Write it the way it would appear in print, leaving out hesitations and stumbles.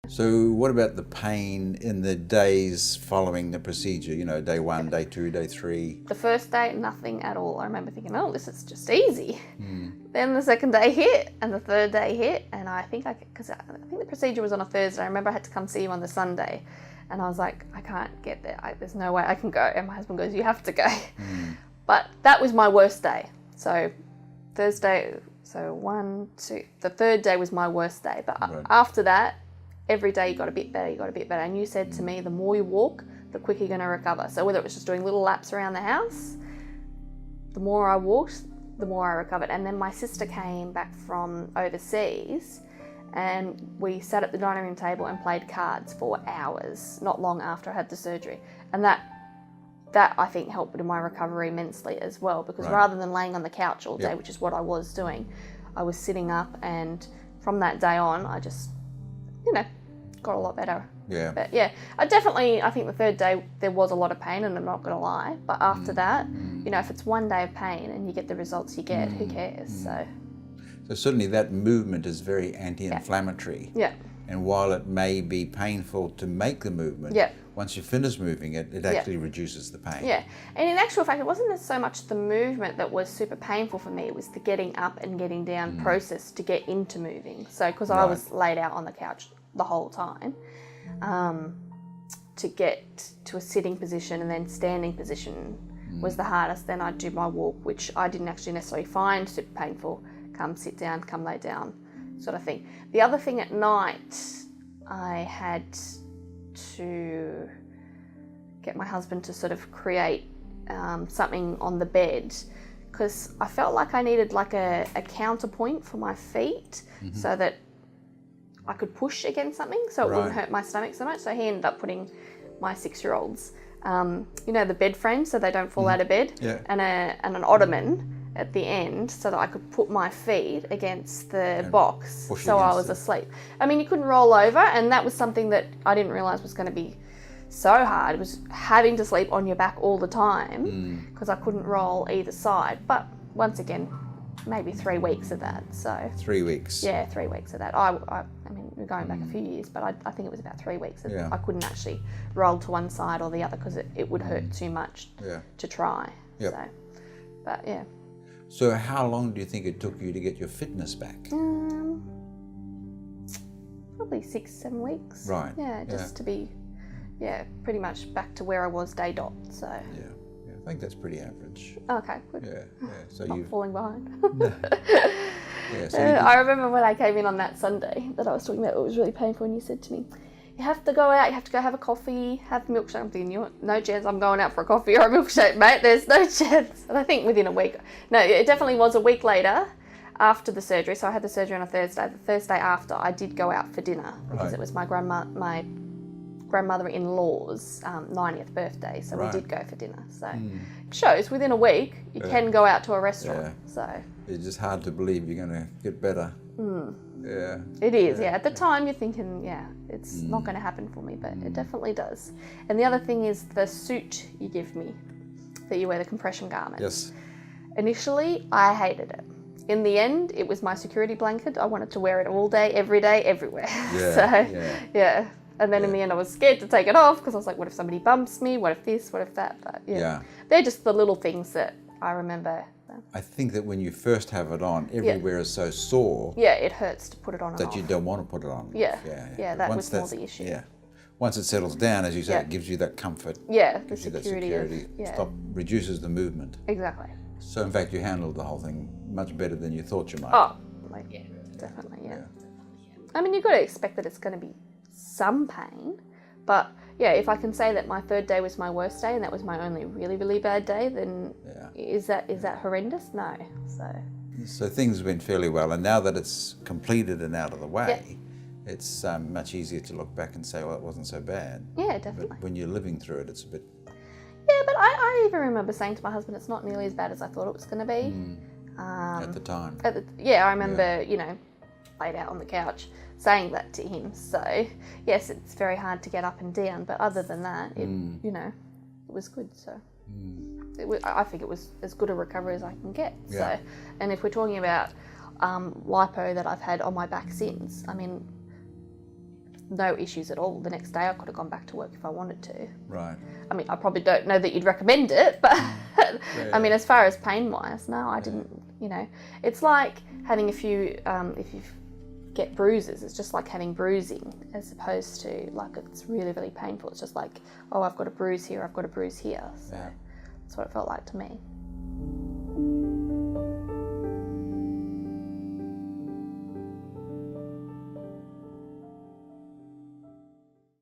So what about the pain in the days following the procedure? You know, day 1, day 2, day 3? The first day, nothing at all. I remember thinking, oh, this is just easy. Then the second day hit, and the third day hit, and I think the procedure was on a Thursday. I remember I had to come see you on the Sunday, and I was like, I can't get there. There's no way I can go. And my husband goes, you have to go. But that was my worst day. So Thursday, the third day was my worst day. But after that, every day you got a bit better, And you said to me, the more you walk, the quicker you're going to recover. So whether it was just doing little laps around the house, the more I walked, the more I recovered. And then my sister came back from overseas, and we sat at the dining room table and played cards for hours, not long after I had the surgery. And that I think helped with my recovery immensely as well, because rather than laying on the couch all day, which is what I was doing, I was sitting up, and from that day on, I just, got a lot better. Yeah. But yeah, I think the third day there was a lot of pain, and I'm not going to lie. But after that, if it's one day of pain and you get the results you get, who cares? So certainly that movement is very anti-inflammatory. Yeah. And while it may be painful to make the movement, once you finish moving it, it actually reduces the pain. Yeah. And in actual fact, it wasn't so much the movement that was super painful for me. It was the getting up and getting down process to get into moving. So because I was laid out on the couch the whole time, to get to a sitting position and then standing position was the hardest. Then I'd do my walk, which I didn't actually necessarily find super painful. Come sit down, come lay down, sort of thing. The other thing, at night, I had to get my husband to sort of create something on the bed, because I felt like I needed like a counterpoint for my feet, so that I could push against something so it wouldn't hurt my stomach so much. So he ended up putting my 6-year-olds, the bed frame so they don't fall out of bed, and an ottoman at the end so that I could put my feet against the box so I was asleep. I mean, you couldn't roll over, and that was something that I didn't realise was going to be so hard. It was having to sleep on your back all the time because I couldn't roll either side. But once again, maybe 3 weeks of that. So 3 weeks. Yeah, 3 weeks of that. I mean, we're going back a few years, but I think it was about 3 weeks. I couldn't actually roll to one side or the other because it would hurt too much to try. Yep. So, but yeah. So how long do you think it took you to get your fitness back? Probably 6-7 weeks. Right. Yeah, just to be, pretty much back to where I was day dot. So. Yeah, I think that's pretty average. Okay, good. Yeah. So Not falling behind. So I remember when I came in on that Sunday that I was talking about, it was really painful, and you said to me, you have to go out, you have to go have a coffee, have a milkshake. I'm thinking, no chance I'm going out for a coffee or a milkshake, mate. There's no chance. And I think within a week, no, it definitely was a week later after the surgery. So I had the surgery on a Thursday. The Thursday after, I did go out for dinner because it was my grandmother-in-law's 90th birthday. So we did go for dinner. So it shows within a week, you can go out to a restaurant. So it's just hard to believe you're going to get better. Yeah. It is, At the time, you're thinking, it's not going to happen for me, but it definitely does. And the other thing is the suit you give me, that you wear, the compression garment. Yes. Initially, I hated it. In the end, it was my security blanket. I wanted to wear it all day, everywhere. Yeah. And then in the end, I was scared to take it off because I was like, what if somebody bumps me? What if this? What if that? But they're just the little things that I remember. I think that when you first have it on, everywhere is so sore. Yeah, it hurts to put it on and that off. you don't want to put it on. Yeah, that was more the issue. Yeah. Once it settles down, as you say, it gives you that comfort. Yeah, the gives you that security. Reduces the movement. Exactly. So in fact, you handled the whole thing much better than you thought you might. Oh, definitely. I mean, you've got to expect that it's going to be some pain, but if I can say that my third day was my worst day and that was my only really, really bad day, then is that horrendous? No. So things went fairly well, and now that it's completed and out of the way, it's much easier to look back and say, well, it wasn't so bad. Yeah, definitely. But when you're living through it, it's a bit... Yeah, but I even remember saying to my husband, it's not nearly as bad as I thought it was going to be. At the time. I remember, laid out on the couch saying that to him. So, yes, it's very hard to get up and down, but other than that, it was good. So, I think it was as good a recovery as I can get. Yeah. So, and if we're talking about lipo that I've had on my back since, I mean, no issues at all. The next day I could have gone back to work if I wanted to. Right. I mean, I probably don't know that you'd recommend it, but Yeah. I mean, as far as pain-wise, no, I didn't, you know. It's like having a few, if you get bruises, it's just like having bruising, as opposed to like it's really, really painful. It's just like, oh, I've got a bruise here, I've got a bruise here. So Yeah. that's what it felt like to me.